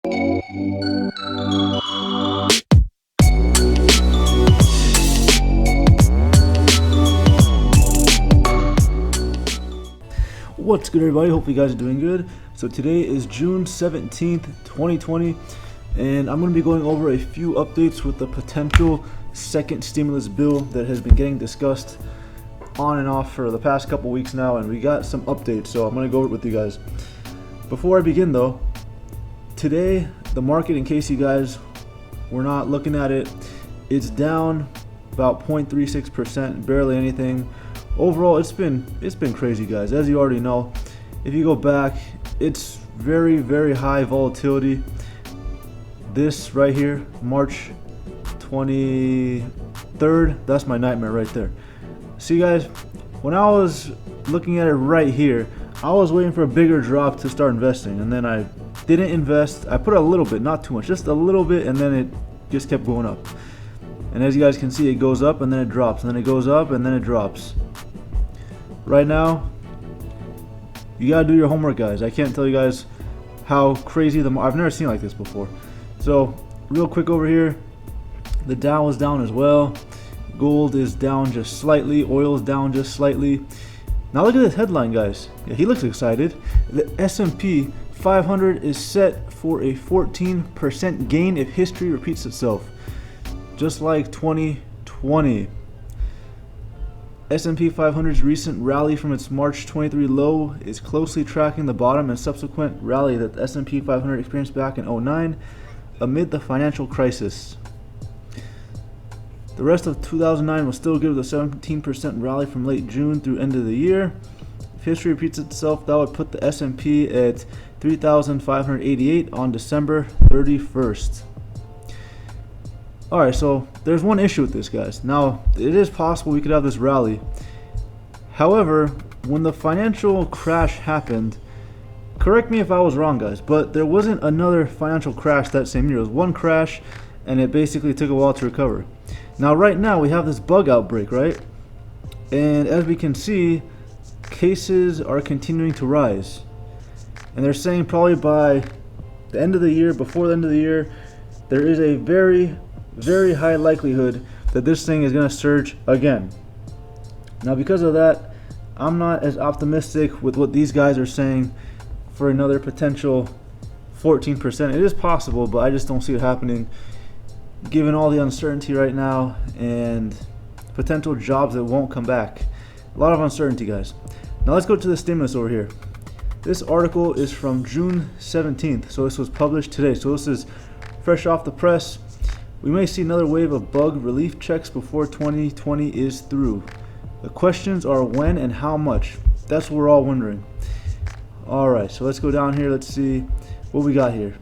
What's good, everybody? Hope you guys are doing good. So today is June 17th, 2020, and I'm going to be going over a few updates with the potential second stimulus bill that has been getting discussed on and off for the past couple weeks now, and we got some updates, so I'm going to go over it with you guys. Before I begin though, today the market, in case you guys were not looking at it, it's down about 0.36%, barely anything. Overall, it's been crazy, guys. As you already know, if you go back, it's very high volatility. This right here, March 23rd, that's my nightmare right there. See, guys, when I was looking at it right here, I was waiting for a bigger drop to start investing, and then I didn't invest. I put a little bit, not too much, just a little bit, and then it just kept going up. And as you guys can see, it goes up and then it drops, and then it goes up and then it drops. Right now, you gotta do your homework, guys. I can't tell you guys how crazy I've never seen like this before. So real quick over here, the Dow is down as well. Gold is down just slightly. Oil is down just slightly. Now look at this headline, guys. Yeah, he looks excited. The S&P 500 is set for a 14% gain if history repeats itself, just like 2020. S&P 500's recent rally from its March 23 low is closely tracking the bottom and subsequent rally that the S&P 500 experienced back in 2009 amid the financial crisis. The rest of 2009 will still give the 17% rally from late June through end of the year. If history repeats itself, that would put the S&P at 3,588 on December 31st. Alright, so there's one issue with this, guys. Now, it is possible we could have this rally. However, when the financial crash happened, correct me if I was wrong, guys, but there wasn't another financial crash that same year. It was one crash, and it basically took a while to recover. Now, right now, we have this bug outbreak, right? And as we can see, cases are continuing to rise. And they're saying probably by the end of the year, before the end of the year, there is a very high likelihood that this thing is going to surge again. Now, because of that, I'm not as optimistic with what these guys are saying for another potential 14%. It is possible, but I just don't see it happening given all the uncertainty right now and potential jobs that won't come back. A lot of uncertainty, guys. Now let's go to the stimulus over here. This article is from June 17th, so this was published today. So this is fresh off the press. We may see another wave of bug relief checks before 2020 is through. The questions are when and how much. That's what we're all wondering. Alright, so let's go down here. Let's see what we got here.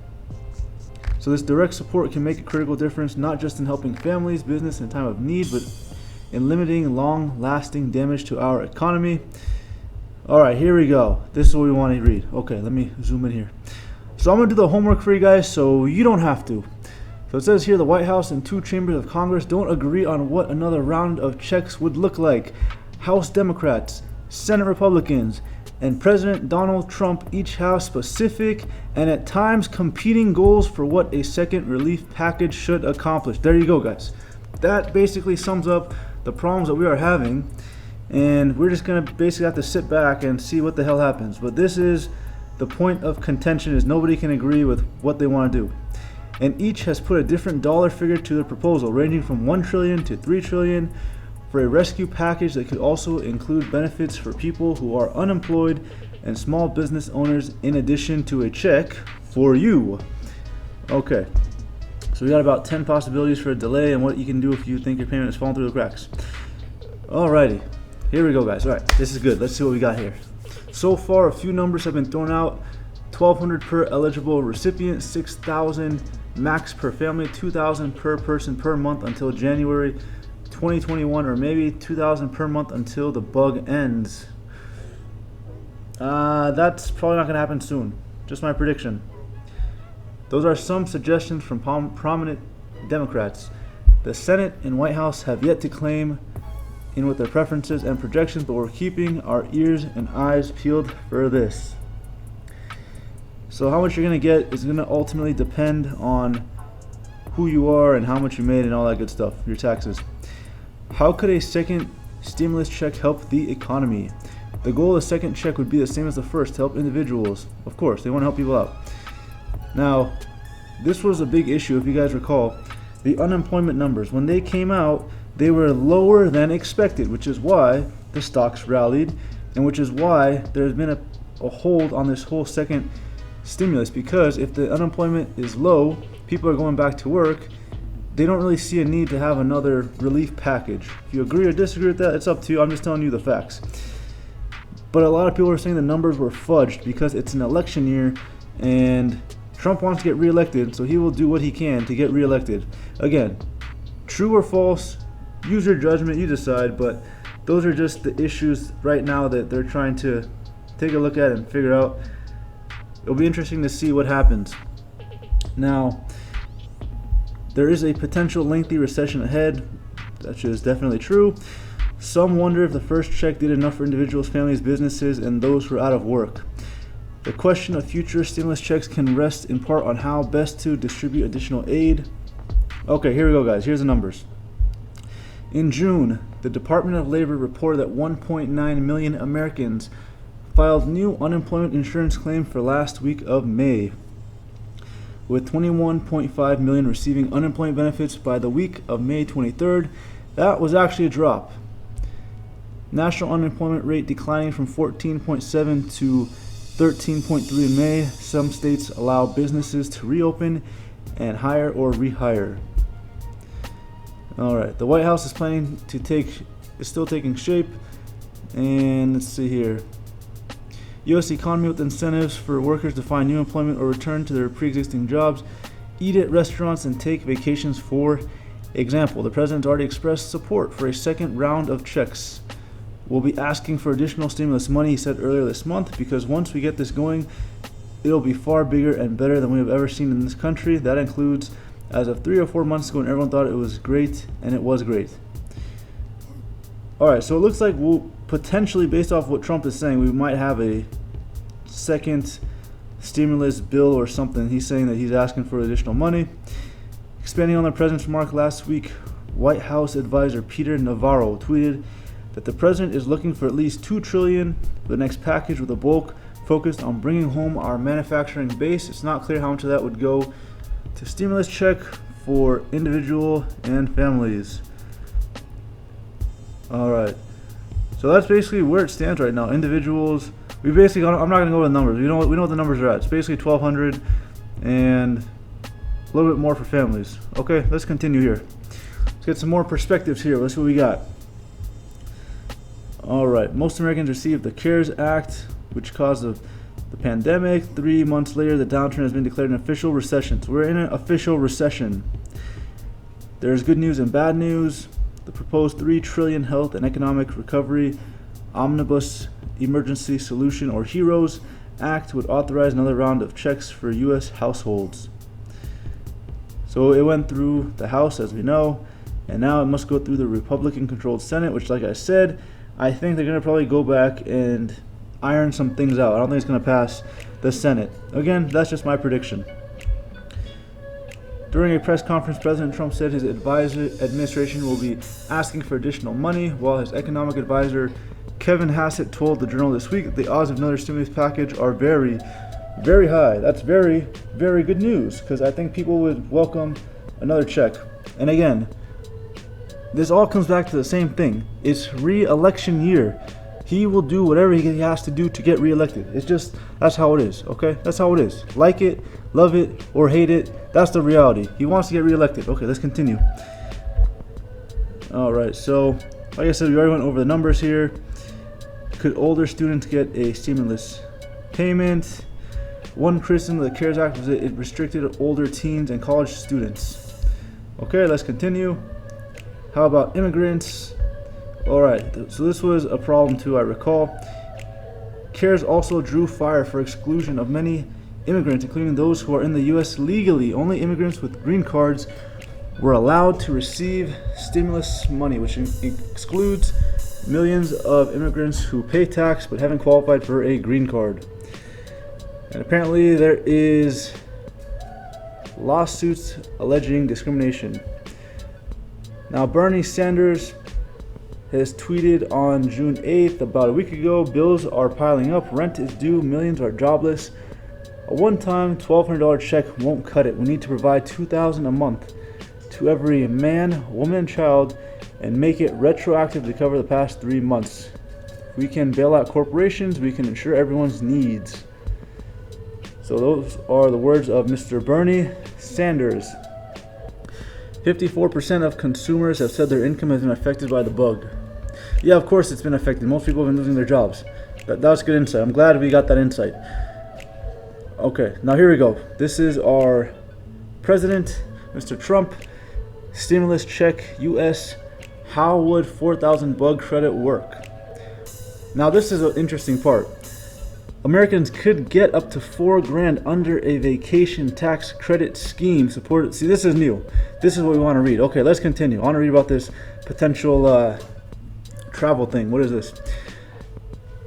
So this direct support can make a critical difference, not just in helping families, business in time of need, but in limiting long-lasting damage to our economy. Alright, here we go. This is what we want to read. Okay, let me zoom in here. So I'm going to do the homework for you guys so you don't have to. So it says here, the White House and two chambers of Congress don't agree on what another round of checks would look like. House Democrats, Senate Republicans, and President Donald Trump each have specific and at times competing goals for what a second relief package should accomplish. There you go, guys. That basically sums up the problems that we are having, and we're just going to basically have to sit back and see what the hell happens. But this is the point of contention, is nobody can agree with what they want to do. And each has put a different dollar figure to their proposal, ranging from $1 trillion to $3 trillion for a rescue package that could also include benefits for people who are unemployed and small business owners, in addition to a check for you. Okay, so we got about 10 possibilities for a delay and what you can do if you think your payment is falling through the cracks. Alrighty, here we go, guys. Alright, this is good. Let's see what we got here. So far, a few numbers have been thrown out. $1,200 per eligible recipient, $6,000 max per family, $2,000 per person per month until January 2021, or maybe $2,000 per month until the bug ends. That's probably not going to happen soon. Just my prediction. Those are some suggestions from prominent Democrats. The Senate and White House have yet to claim in with their preferences and projections, but we're keeping our ears and eyes peeled for this. So how much you're going to get is going to ultimately depend on who you are and how much you made and all that good stuff, your taxes. How could a second stimulus check help the economy? The goal of the second check would be the same as the first, to help individuals. Of course, they want to help people out. Now, this was a big issue, if you guys recall. The unemployment numbers, when they came out, they were lower than expected, which is why the stocks rallied, and which is why there's been a hold on this whole second stimulus, because if the unemployment is low, people are going back to work, they don't really see a need to have another relief package. If you agree or disagree with that, it's up to you. I'm just telling you the facts. But a lot of people are saying the numbers were fudged because it's an election year and Trump wants to get reelected, so he will do what he can to get reelected. Again, true or false, use your judgment, you decide, but those are just the issues right now that they're trying to take a look at and figure out. It'll be interesting to see what happens. Now, there is a potential lengthy recession ahead. That is definitely true. Some wonder if the first check did enough for individuals, families, businesses, and those who are out of work. The question of future stimulus checks can rest in part on how best to distribute additional aid. Okay, here we go, guys. Here's the numbers. In June, the Department of Labor reported that 1.9 million Americans filed new unemployment insurance claims for last week of May, with 21.5 million receiving unemployment benefits by the week of May 23rd. That was actually a drop. National unemployment rate declining from 14.7 to 13.3 in May. Some states allow businesses to reopen and hire or rehire. Alright, the White House is planning to is still taking shape. And let's see here. U.S. economy with incentives for workers to find new employment or return to their pre-existing jobs, eat at restaurants, and take vacations. For example, the president already expressed support for a second round of checks. We'll be asking for additional stimulus money, he said earlier this month, because once we get this going, it'll be far bigger and better than we have ever seen in this country. That includes as of 3 or 4 months ago when everyone thought it was great, and it was great. Alright, so it looks like we'll potentially, based off what Trump is saying, we might have a second stimulus bill or something. He's saying that he's asking for additional money. Expanding on the president's remark last week, White House advisor Peter Navarro tweeted that the president is looking for at least $2 trillion for the next package, with a bulk focused on bringing home our manufacturing base. It's not clear how much of that would go to stimulus check for individual and families. Alright, so that's basically where it stands right now. Individuals, I'm not going to go with the numbers. We know what the numbers are at. It's basically 1,200 and a little bit more for families. Okay, let's continue here. Let's get some more perspectives here. Let's see what we got. Alright, most Americans received the CARES Act, which caused the pandemic. 3 months later, the downturn has been declared an official recession. So we're in an official recession. There's good news and bad news. The proposed $3 trillion health and economic recovery omnibus emergency solution, or HEROES Act, would authorize another round of checks for U.S. households. So it went through the House, as we know, and now it must go through the Republican-controlled Senate, which, like I said, I think they're going to probably go back and iron some things out. I don't think it's going to pass the Senate. Again, that's just my prediction. During a press conference, President Trump said his administration will be asking for additional money, while his economic advisor Kevin Hassett told the Journal this week that the odds of another stimulus package are very, very high. That's very, very good news, because I think people would welcome another check. And again, this all comes back to the same thing. It's re-election year. He will do whatever he has to do to get reelected. It's just, that's how it is, okay? That's how it is. Like it, love it, or hate it, that's the reality. He wants to get reelected. Okay, let's continue. Alright, so, like I said, we already went over the numbers here. Could older students get a stimulus payment? One criticism of the CARES Act was that it restricted older teens and college students. Okay, let's continue. How about immigrants? Alright, so this was a problem too, I recall. CARES also drew fire for exclusion of many immigrants, including those who are in the U.S. legally. Only immigrants with green cards were allowed to receive stimulus money, which excludes millions of immigrants who pay tax but haven't qualified for a green card. And apparently there is lawsuits alleging discrimination. Now, Bernie Sanders has tweeted on June 8th, about a week ago, bills are piling up, rent is due, millions are jobless. A one-time $1,200 check won't cut it. We need to provide $2,000 a month to every man, woman, and child, and make it retroactive to cover the past 3 months. If we can bail out corporations, we can ensure everyone's needs. So those are the words of Mr. Bernie Sanders. 54% of consumers have said their income has been affected by the bug. Yeah, of course it's been affected. Most people have been losing their jobs. That was good insight. I'm glad we got that insight. Okay, now here we go. This is our president, Mr. Trump. Stimulus check, US. How would 4,000 bug credit work? Now this is an interesting part. Americans could get up to $4,000 under a vacation tax credit scheme supported. See, this is new. This is what we want to read. Okay, let's continue. I want to read about this potential travel thing. What is this?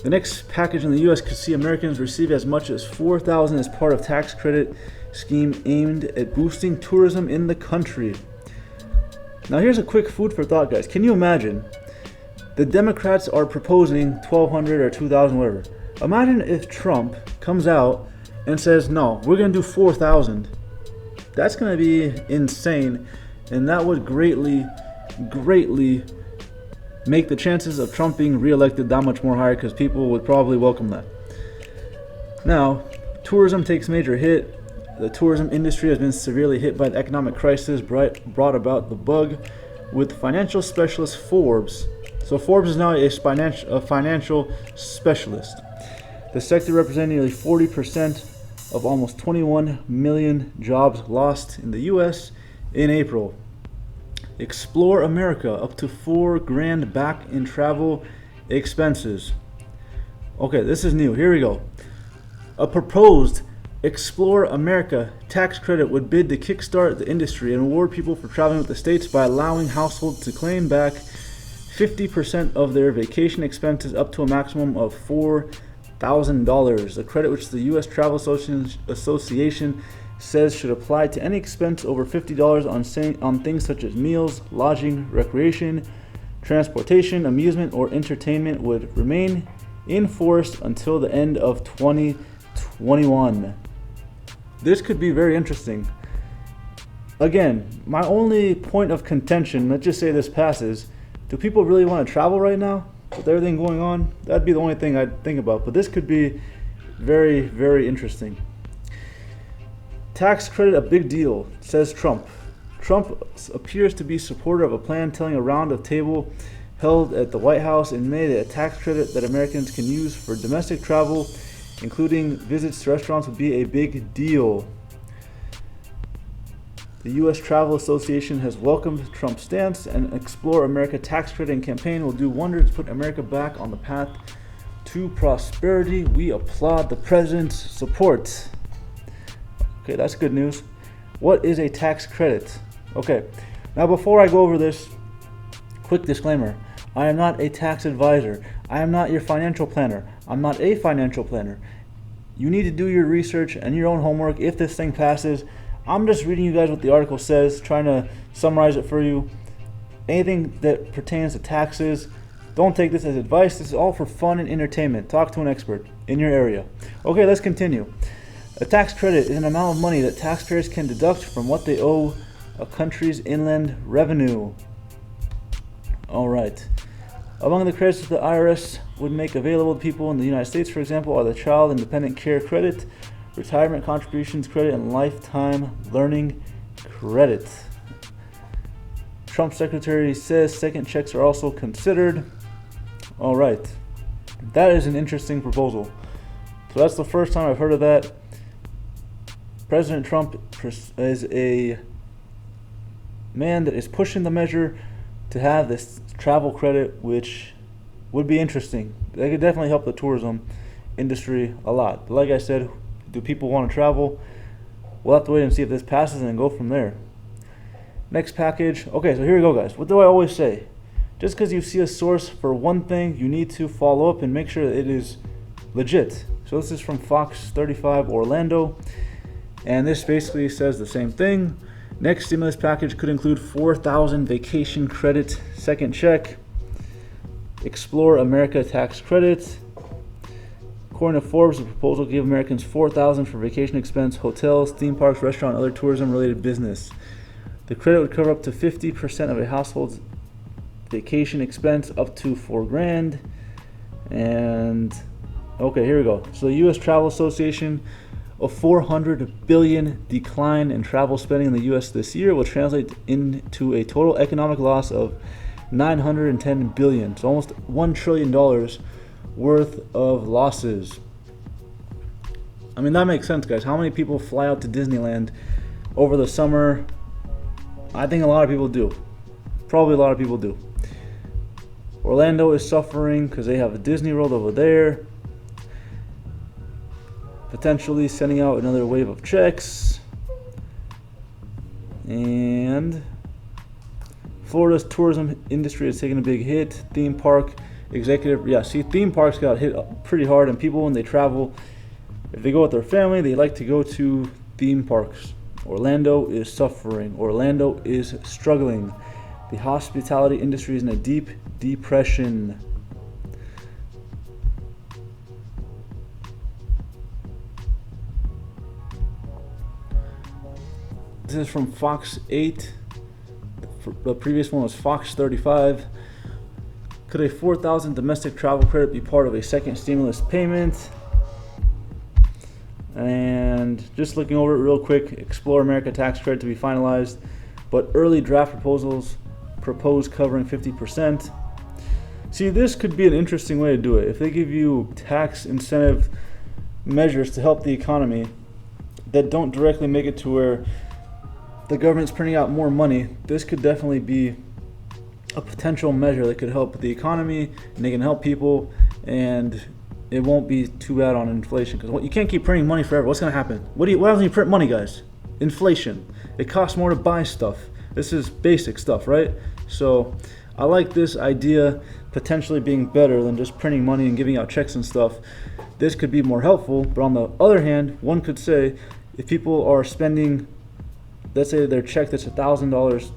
The next package in the U.S. could see Americans receive as much as $4,000 as part of tax credit scheme aimed at boosting tourism in the country. Now here's a quick food for thought, guys. Can you imagine? The Democrats are proposing $1,200 or $2,000, whatever. Imagine if Trump comes out and says, no, we're going to do $4,000. That's going to be insane, and that would greatly make the chances of Trump being reelected that much more higher, because people would probably welcome that. Now, tourism takes major hit. The tourism industry has been severely hit by the economic crisis brought about the bug, with financial specialist Forbes. So Forbes is now a financial specialist. The sector representing nearly 40% of almost 21 million jobs lost in the U.S. in April. Explore America, up to $4,000 back in travel expenses. Okay, this is new. Here we go. A proposed Explore America tax credit would bid to kickstart the industry and reward people for traveling with the states by allowing households to claim back 50% of their vacation expenses up to a maximum of $4,000. A credit which the U.S. Travel Association says should apply to any expense over $50 on things such as meals, lodging, recreation, transportation, amusement, or entertainment, would remain in force until the end of 2021. This could be very interesting. Again, my only point of contention, let's just say this passes, do people really want to travel right now with everything going on? That'd be the only thing I'd think about, but this could be very, very interesting. Tax credit a big deal, says Trump. Trump appears to be supporter of a plan telling a round of table held at the White House in May that a tax credit that Americans can use for domestic travel, including visits to restaurants, would be a big deal. The U.S. Travel Association has welcomed Trump's stance, and Explore America tax credit and campaign will do wonders to put America back on the path to prosperity. We applaud the president's support. Okay, that's good news. What is a tax credit? Okay, now before I go over this, quick disclaimer. I am not a tax advisor. I am not your financial planner. I'm not a financial planner. You need to do your research and your own homework if this thing passes. I'm just reading you guys what the article says, trying to summarize it for you. Anything that pertains to taxes, don't take this as advice. This is all for fun and entertainment. Talk to an expert in your area. Okay, let's continue. A tax credit is an amount of money that taxpayers can deduct from what they owe a country's inland revenue. All right. Among the credits that the IRS would make available to people in the United States, for example, are the Child and Dependent Care Credit, Retirement Contributions Credit, and Lifetime Learning Credit. Trump secretary says second checks are also considered. All right. That is an interesting proposal. So that's the first time I've heard of that. President Trump is a man that is pushing the measure to have this travel credit, which would be interesting. That could definitely help the tourism industry a lot. But like I said, do people want to travel? We'll have to wait and see if this passes and then go from there. Next package. Okay, so here we go, guys. What do I always say? Just because you see a source for one thing, you need to follow up and make sure that it is legit. So this is from Fox 35 Orlando, and this basically says the same thing. Next stimulus package could include 4,000 vacation credit second check, Explore America tax credit. According to Forbes, the proposal gave Americans $4,000 for vacation expense, hotels, theme parks, restaurant, and other tourism-related business. The credit would cover up to 50% of a household's vacation expense, up to $4,000. And okay, here we go. So the U.S. Travel Association, a $400 billion decline in travel spending in the U.S. this year will translate into a total economic loss of $910 billion. So almost $1 trillion worth of losses. I mean, that makes sense, guys. How many people fly out to Disneyland over the summer? I think a lot of people do. Probably a lot of people do. Orlando is suffering because they have a Disney World over there, potentially sending out another wave of checks. And Florida's tourism industry is taking a big hit. Theme park executive, theme parks got hit pretty hard, and people, when they travel, if they go with their family, they like to go to theme parks. Orlando is suffering. Orlando is struggling. The hospitality industry is in a deep depression. This is from Fox 8. The previous one was Fox 35. Could a 4,000 domestic travel credit be part of a second stimulus payment? And just looking over it real quick, Explore America tax credit to be finalized, but early draft proposals propose covering 50%. See, this could be an interesting way to do it. If they give you tax incentive measures to help the economy that don't directly make it to where the government's printing out more money, this could definitely be a potential measure that could help the economy, and they can help people, and it won't be too bad on inflation. Because you can't keep printing money forever. What's going to happen? What happens when you print money, guys? Inflation. It costs more to buy stuff. This is basic stuff, right? So I like this idea potentially being better than just printing money and giving out checks and stuff. This could be more helpful, but on the other hand, one could say if people are spending, let's say their check that's $1,000, $1,500,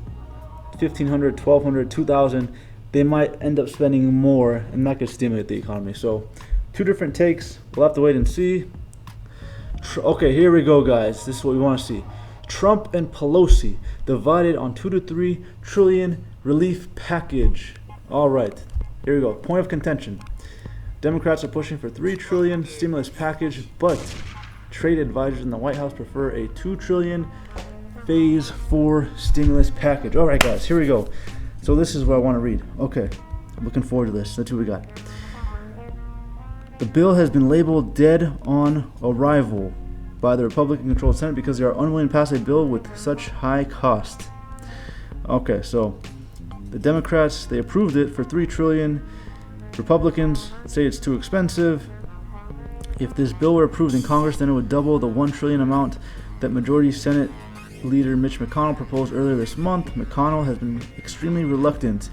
$1,200, $2,000, they might end up spending more, and that could stimulate the economy. So two different takes. We'll have to wait and see. Okay, here we go, guys. This is what we want to see. Trump and Pelosi divided on $2 to $3 trillion relief package. All right, here we go. Point of contention. Democrats are pushing for $3 trillion stimulus package, but trade advisors in the White House prefer a $2 trillion phase 4 stimulus package. All right, guys, here we go. So this is what I want to read. Okay, I'm looking forward to this. Let's see what we got. The bill has been labeled dead on arrival by the Republican-controlled Senate because they are unwilling to pass a bill with such high cost. Okay, so the Democrats, they approved it for $3 trillion. Republicans say it's too expensive. If this bill were approved in Congress, then it would double the $1 trillion amount that Majority Senate Leader Mitch McConnell proposed earlier this month. McConnell has been extremely reluctant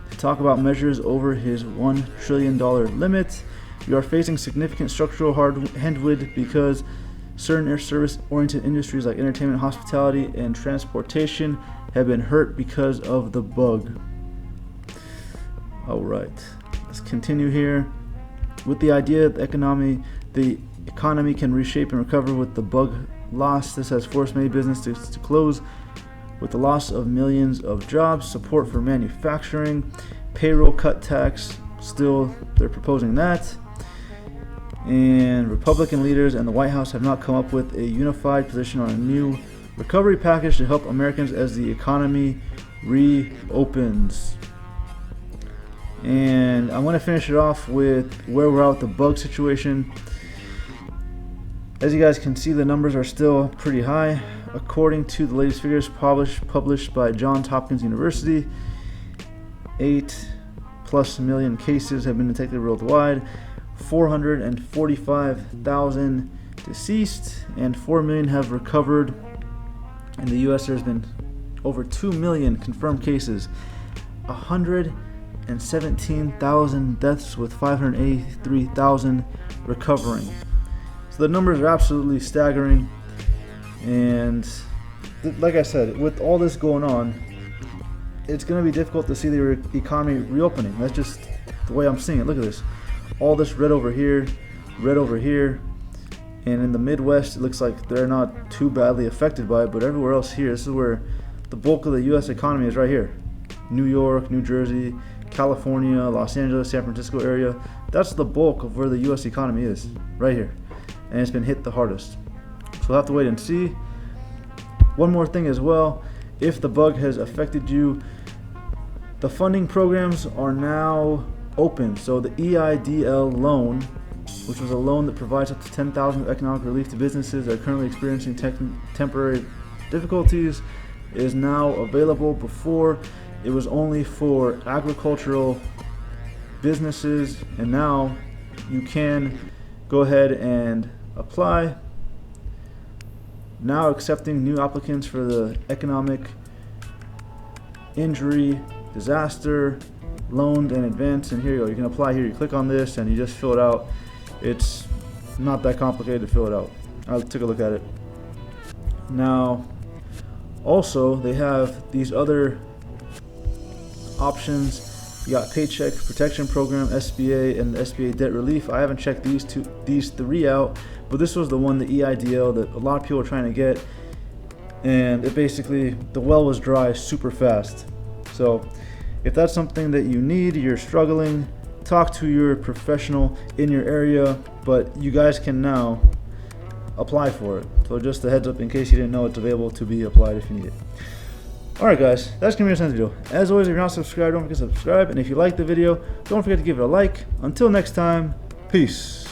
to talk about measures over his $1 trillion limit. We are facing significant structural headwind because certain service-oriented industries like entertainment, hospitality, and transportation have been hurt because of the bug. All right, let's continue here. With the idea that the economy can reshape and recover with the bug loss, this has forced many businesses to close. With the loss of millions of jobs, support for manufacturing, payroll cut tax, still they're proposing that. And Republican leaders and the White House have not come up with a unified position on a new recovery package to help Americans as the economy reopens. And I'm going to finish it off with where we're at with the bug situation. As you guys can see, the numbers are still pretty high. According to the latest figures published by Johns Hopkins University, 8+ million cases have been detected worldwide, 445,000 deceased, and 4 million have recovered. In the U.S., there's been over 2 million confirmed cases, 117,000 deaths with 583,000 recovering. So the numbers are absolutely staggering, and like I said, with all this going on, it's going to be difficult to see the economy reopening. That's just the way I'm seeing it. Look at this. All this red over here, and in the Midwest, it looks like they're not too badly affected by it, but everywhere else here, this is where the bulk of the U.S. economy is, right here. New York, New Jersey, California, Los Angeles, San Francisco area. That's the bulk of where the U.S. economy is, right here. And it's been hit the hardest. So we'll have to wait and see. One more thing as well, if the bug has affected you, the funding programs are now open. So the EIDL loan, which was a loan that provides up to $10,000 of economic relief to businesses that are currently experiencing temporary difficulties, is now available. Before, it was only for agricultural businesses, and now you can go ahead and apply. Now accepting new applicants for the economic injury, disaster, loaned and advanced, and here you go. You can apply here. You click on this and you just fill it out. It's not that complicated to fill it out. I'll take a look at it. Now, also, they have these other options. You got Paycheck Protection Program, SBA, and the SBA Debt Relief. I haven't checked these three out, but this was the one, the EIDL, that a lot of people are trying to get, and it basically, the well was dry super fast. So if that's something that you need, you're struggling, talk to your professional in your area, but you guys can now apply for it. So just a heads up in case you didn't know, it's available to be applied if you need it. Alright guys, that's going to be this video. As always, if you're not subscribed, don't forget to subscribe, and if you like the video, don't forget to give it a like. Until next time, peace.